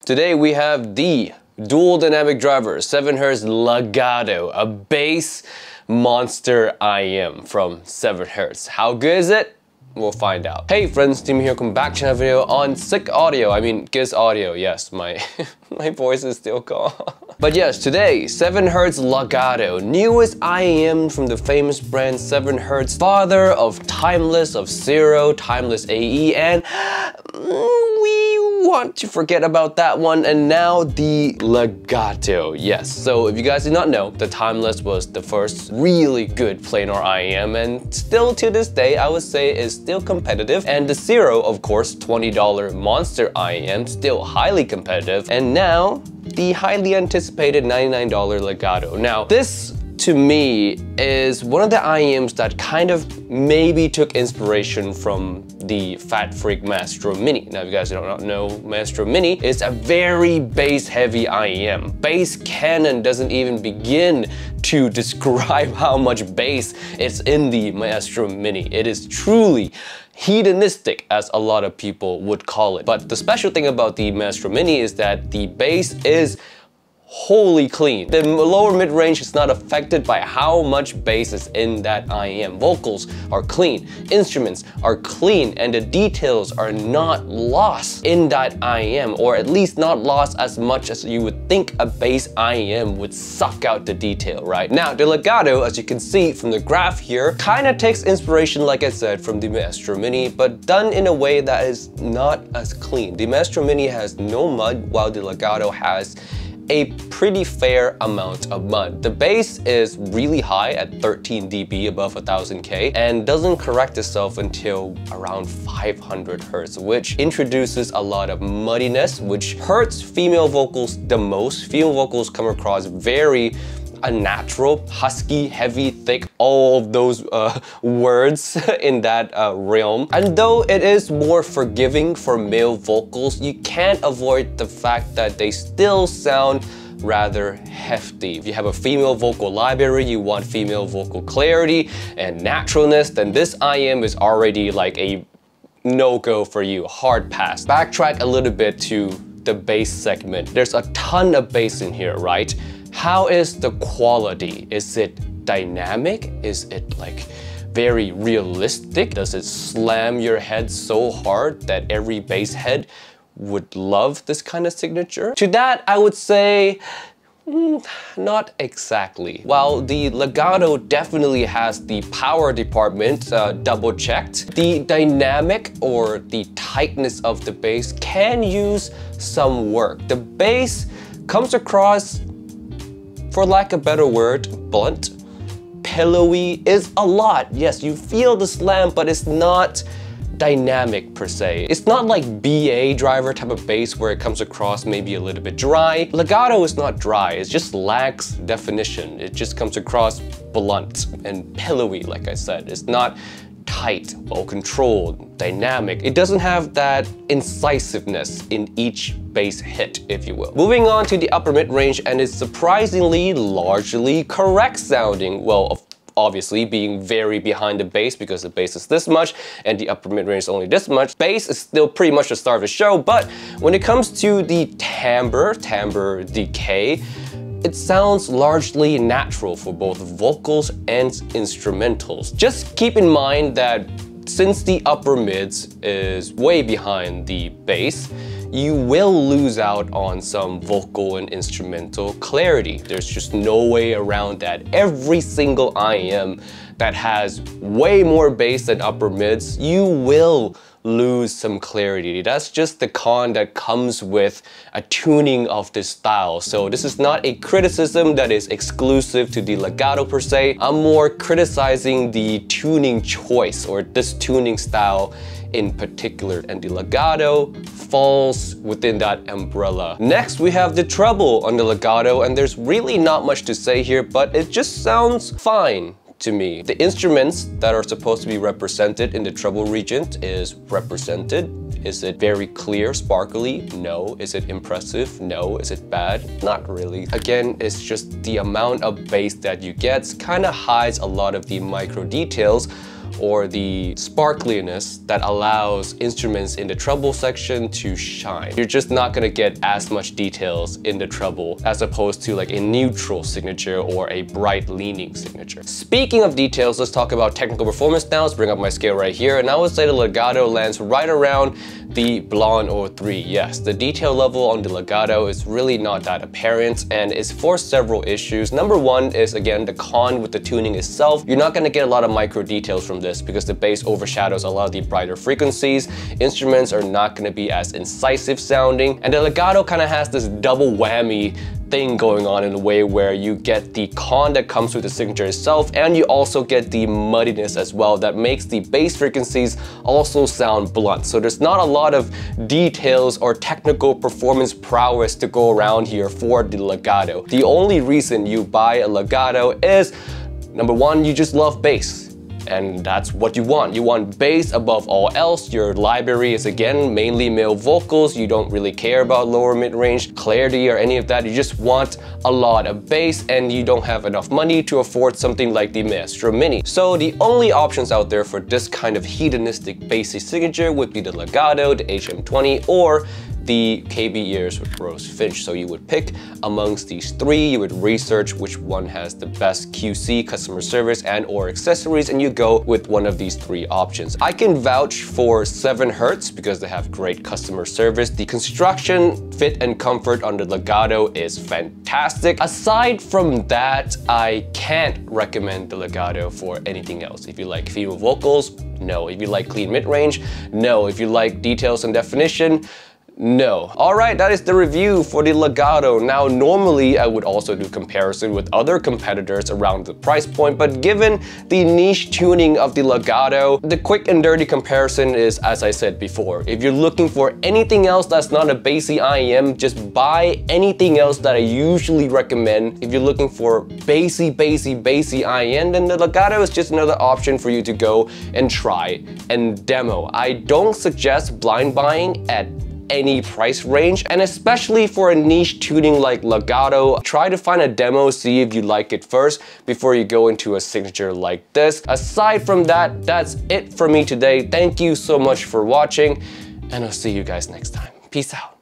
Today we have the dual dynamic driver 7Hz Legato, a bass monster IM from 7Hz. How good is it? We'll find out. Hey friends, Tim here, welcome back to another video on Sick Audio. I mean, Giz Audio. Yes, my my voice is still gone. But yes, today, 7Hz Legato, newest IEM from the famous brand 7Hz, father of Timeless, of Zero, Timeless AE, and we want to forget about that one, and now the Legato. Yes, so if you guys did not know, the Timeless was the first really good planar IEM, and still to this day, I would say is still competitive. And the Zero, of course, $20 monster IEM, still highly competitive. And now, the highly anticipated $99 Legato. Now, this to me is one of the IEMs that kind of maybe took inspiration from the Fatfreq Maestro Mini. Now, if you guys don't know, Maestro Mini is a very bass heavy IEM. Bass canon doesn't even begin to describe how much bass is in the Maestro Mini. It is truly hedonistic, as a lot of people would call it. But the special thing about the Maestro Mini is that the bass is wholly clean. The lower mid-range is not affected by how much bass is in that IEM. Vocals are clean, instruments are clean, and the details are not lost in that IEM, or at least not lost as much as you would think a bass IEM would suck out the detail, right? Now, the Legato, as you can see from the graph here, kind of takes inspiration, like I said, from the Maestro Mini, but done in a way that is not as clean. The Maestro Mini has no mud, while the Legato has a pretty fair amount of mud. The bass is really high at 13 dB above 1000K and doesn't correct itself until around 500 Hz, which introduces a lot of muddiness, which hurts female vocals the most. Female vocals come across very unnatural, husky, heavy, thick, all of those words in that realm. And though it is more forgiving for male vocals, you can't avoid the fact that they still sound rather hefty. If you have a female vocal library, you want female vocal clarity and naturalness, then this IEM is already like a no-go for you, hard pass. Backtrack a little bit to the bass segment. There's a ton of bass in here, right? How is the quality? Is it dynamic? Is it like very realistic? Does it slam your head so hard that every bass head would love this kind of signature? To that, I would say, not exactly. While the Legato definitely has the power department double checked, the dynamic or the tightness of the bass can use some work. The bass comes across, for lack of a better word, blunt, pillowy is a lot. Yes, you feel the slam, but it's not dynamic per se. It's not like BA driver type of bass where it comes across maybe a little bit dry. Legato is not dry, it just lacks definition. It just comes across blunt and pillowy, like I said. It's not tight, well-controlled, dynamic. It doesn't have that incisiveness in each bass hit, if you will. Moving on to the upper mid-range, and it's surprisingly largely correct sounding. Well, obviously being very behind the bass because the bass is this much and the upper mid-range is only this much. Bass is still pretty much the star of the show, but when it comes to the timbre decay, it sounds largely natural for both vocals and instrumentals. Just keep in mind that since the upper mids is way behind the bass, you will lose out on some vocal and instrumental clarity. There's just no way around that. Every single IEM that has way more bass than upper mids, you will lose some clarity. That's just the con that comes with a tuning of this style. So this is not a criticism that is exclusive to the Legato per se. I'm more criticizing the tuning choice or this tuning style in particular, and the Legato falls within that umbrella. Next, we have the treble on the Legato, and there's really not much to say here, but it just sounds fine to me. The instruments that are supposed to be represented in the treble region is represented. Is it very clear, sparkly? No. Is it impressive? No. Is it bad? Not really. Again, it's just the amount of bass that you get kind of hides a lot of the micro details, or the sparkliness that allows instruments in the treble section to shine. You're just not gonna get as much details in the treble as opposed to like a neutral signature or a bright leaning signature. Speaking of details, let's talk about technical performance now. Let's bring up my scale right here, and I would say the legato lands right around the Blonde 03. Yes, the detail level on the legato is really not that apparent, and it's for several issues. Number one is, again, the con with the tuning itself. You're not gonna get a lot of micro details from this because the bass overshadows a lot of the brighter frequencies. Instruments are not gonna be as incisive sounding, and the legato kind of has this double whammy thing going on in a way where you get the con that comes with the signature itself, and you also get the muddiness as well that makes the bass frequencies also sound blunt. So there's not a lot of details or technical performance prowess to go around here for the legato. The only reason you buy a legato is, number one, you just love bass. And that's what you want. You want bass above all else. Your library is, again, mainly male vocals. You don't really care about lower mid-range clarity or any of that. You just want a lot of bass, and you don't have enough money to afford something like the Maestro Mini. So the only options out there for this kind of hedonistic bassy signature would be the legato, the HM20, or the KBear Rosefinch. So you would pick amongst these three, you would research which one has the best QC, customer service, and or accessories, and you go with one of these three options. I can vouch for 7Hz because they have great customer service. The construction, fit, and comfort on the legato is fantastic. Aside from that, I can't recommend the legato for anything else. If you like female vocals, no. If you like clean mid-range, no. If you like details and definition, no. Alright, that is the review for the legato. Now, normally I would also do comparison with other competitors around the price point, but given the niche tuning of the legato, the quick and dirty comparison is, as I said before, if you're looking for anything else that's not a bassy IEM, just buy anything else that I usually recommend. If you're looking for bassy IEM, then the legato is just another option for you to go and try and demo. I don't suggest blind buying at any price range, and especially for a niche tuning like legato, try to find a demo, see if you like it first before you go into a signature like this. Aside from that, that's it for me today. Thank you so much for watching, and I'll see you guys next time. Peace out.